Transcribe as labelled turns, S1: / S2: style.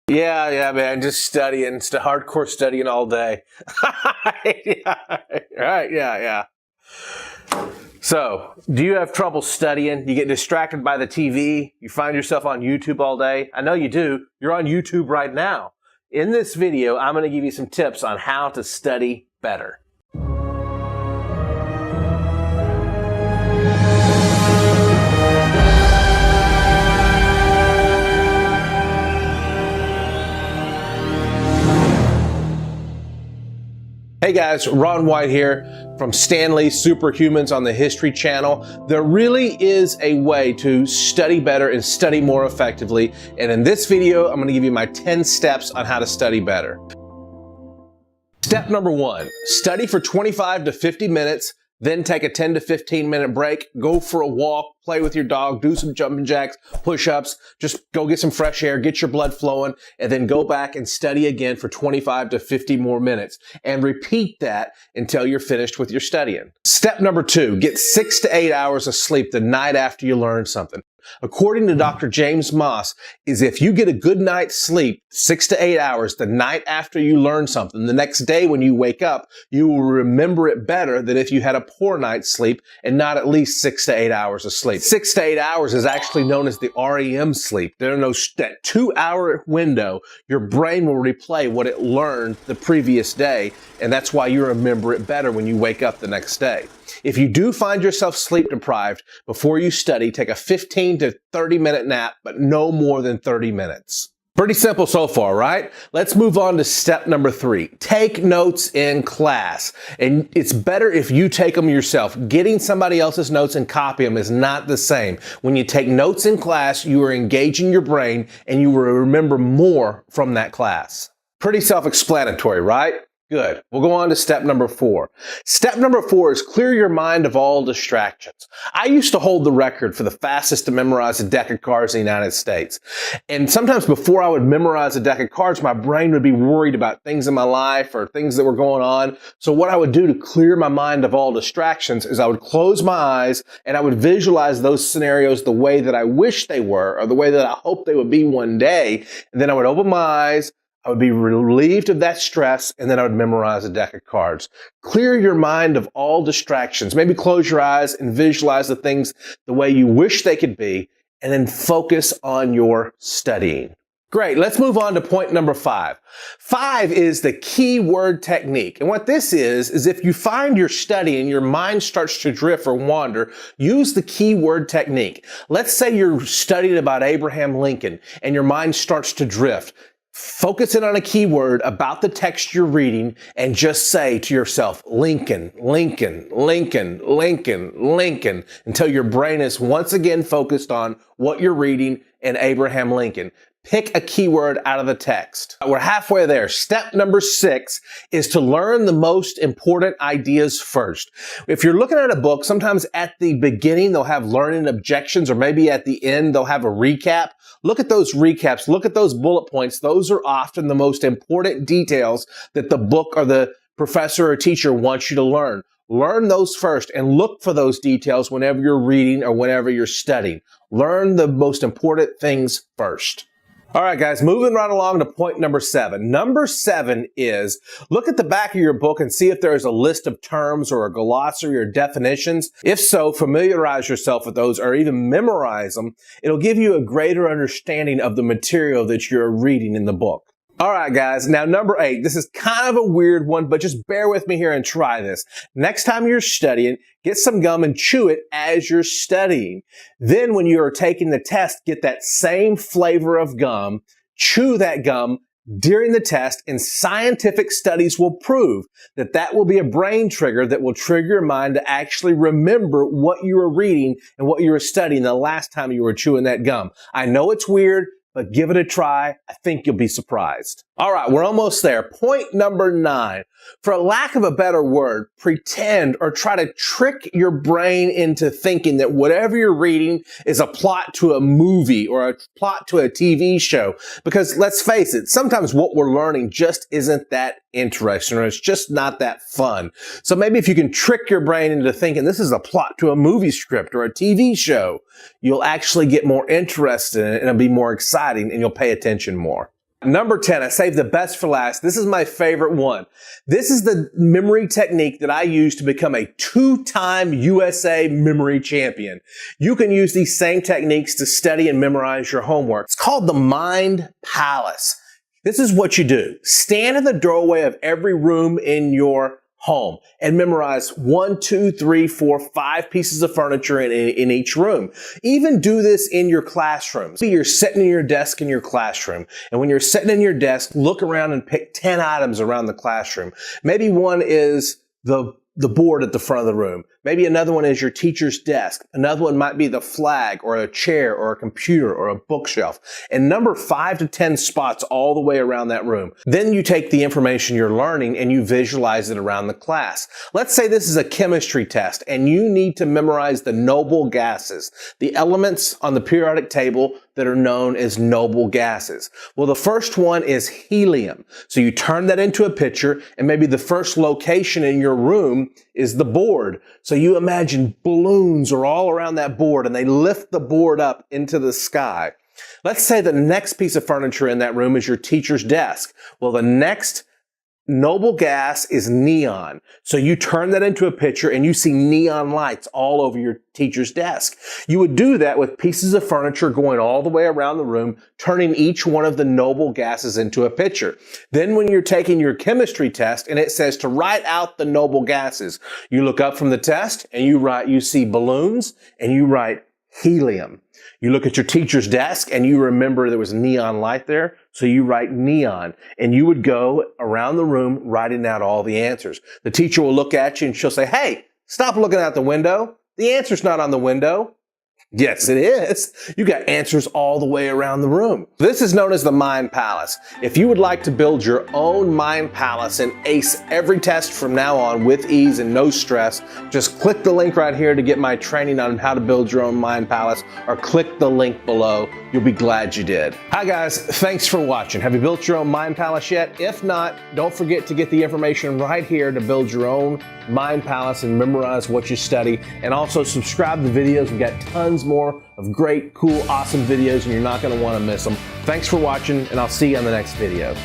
S1: Yeah, man. Just studying, hardcore studying all day. Yeah, right, yeah. So, do you have trouble studying? You get distracted by the TV? You find yourself on YouTube all day? I know you do. You're on YouTube right now. In this video, I'm going to give you some tips on how to study better. Hey guys, Ron White here from Stan Lee's Superhumans on the History Channel. There really is a way to study better and study more effectively. And in this video, I'm going to give you my 10 steps on how to study better. Step number 1, study for 25 to 50 minutes. Then take a 10 to 15 minute break, go for a walk, play with your dog, do some jumping jacks, push-ups, just go get some fresh air, get your blood flowing, and then go back and study again for 25 to 50 more minutes. And repeat that until you're finished with your studying. Step number 2, get 6 to 8 hours of sleep the night after you learn something. According to Dr. James Moss, is if you get a good night's sleep, 6 to 8 hours the night after you learn something, the next day when you wake up, you will remember it better than if you had a poor night's sleep and not at least 6 to 8 hours of sleep. 6 to 8 hours is actually known as the REM sleep. There are that 2-hour window, your brain will replay what it learned the previous day, and that's why you remember it better when you wake up the next day. If you do find yourself sleep deprived before you study, take a 15 to 30 minute nap, but no more than 30 minutes. Pretty simple so far, right? Let's move on to step number 3. Take notes in class. And it's better if you take them yourself. Getting somebody else's notes and copy them is not the same. When you take notes in class, you are engaging your brain and you will remember more from that class. Pretty self-explanatory, right? Good. We'll go on to step number 4. Step number 4 is clear your mind of all distractions. I used to hold the record for the fastest to memorize a deck of cards in the United States. And sometimes before I would memorize a deck of cards, my brain would be worried about things in my life or things that were going on. So what I would do to clear my mind of all distractions is I would close my eyes and I would visualize those scenarios the way that I wish they were or the way that I hope they would be one day. And then I would open my eyes, I would be relieved of that stress, and then I would memorize a deck of cards. Clear your mind of all distractions. Maybe close your eyes and visualize the things the way you wish they could be, and then focus on your studying. Great. Let's move on to point number 5. 5 is the keyword technique. And what this is if you find you're studying, your mind starts to drift or wander, use the keyword technique. Let's say you're studying about Abraham Lincoln, and your mind starts to drift. Focus in on a keyword about the text you're reading and just say to yourself, Lincoln, Lincoln, Lincoln, Lincoln, Lincoln, until your brain is once again focused on what you're reading and Abraham Lincoln. Pick a keyword out of the text. We're halfway there. Step number 6 is to learn the most important ideas first. If you're looking at a book, sometimes at the beginning they'll have learning objections, or maybe at the end they'll have a recap. Look at those recaps. Look at those bullet points. Those are often the most important details that the book or the professor or teacher wants you to learn. Learn those first and look for those details whenever you're reading or whenever you're studying. Learn the most important things first. All right, guys, moving right along to point number 7. Number 7 is look at the back of your book and see if there's a list of terms or a glossary or definitions. If so, familiarize yourself with those or even memorize them. It'll give you a greater understanding of the material that you're reading in the book. All right, guys. Now, number 8. This is kind of a weird one, but just bear with me here and try this. Next time you're studying, get some gum and chew it as you're studying. Then when you are taking the test, get that same flavor of gum, chew that gum during the test, and scientific studies will prove that that will be a brain trigger that will trigger your mind to actually remember what you were reading and what you were studying the last time you were chewing that gum. I know it's weird, but give it a try. I think you'll be surprised. All right, we're almost there. Point number 9. For a lack of a better word, pretend or try to trick your brain into thinking that whatever you're reading is a plot to a movie or a plot to a TV show. Because let's face it, sometimes what we're learning just isn't that interesting or it's just not that fun. So maybe if you can trick your brain into thinking this is a plot to a movie script or a TV show, you'll actually get more interested in it and it'll be more exciting and you'll pay attention more. Number 10, I saved the best for last. This is my favorite one. This is the memory technique that I use to become a 2-time USA memory champion. You can use these same techniques to study and memorize your homework. It's called the Mind Palace. This is what you do. Stand in the doorway of every room in your home and memorize 1, 2, 3, 4, 5 pieces of furniture in each room. Even do this in your classrooms. Maybe you're sitting in your desk in your classroom, and when you're sitting in your desk, look around and pick 10 items around the classroom. Maybe one is the board at the front of the room. Maybe another one is your teacher's desk. Another one might be the flag or a chair or a computer or a bookshelf. And number 5 to 10 spots all the way around that room. Then you take the information you're learning and you visualize it around the class. Let's say this is a chemistry test and you need to memorize the noble gases, the elements on the periodic table that are known as noble gases. Well, the first one is helium. So you turn that into a picture, and maybe the first location in your room is the board. So you imagine balloons are all around that board and they lift the board up into the sky. Let's say the next piece of furniture in that room is your teacher's desk. Well, the next noble gas is neon. So you turn that into a picture and you see neon lights all over your teacher's desk. You would do that with pieces of furniture going all the way around the room, turning each one of the noble gases into a picture. Then when you're taking your chemistry test and it says to write out the noble gases, you look up from the test and you see balloons and you write helium. You look at your teacher's desk and you remember there was neon light there, so you write neon. And you would go around the room writing out all the answers. The teacher will look at you and she'll say, "Hey, stop looking out the window. The answer's not on the window." Yes, it is. You got answers all the way around the room. This is known as the Mind Palace. If you would like to build your own Mind Palace and ace every test from now on with ease and no stress, just click the link right here to get my training on how to build your own Mind Palace, or click the link below. You'll be glad you did. Hi guys, thanks for watching. Have you built your own Mind Palace yet? If not, don't forget to get the information right here to build your own Mind Palace and memorize what you study. And also subscribe to the videos. We've got tons more of great, cool, awesome videos, and you're not going to want to miss them. Thanks for watching, and I'll see you on the next video.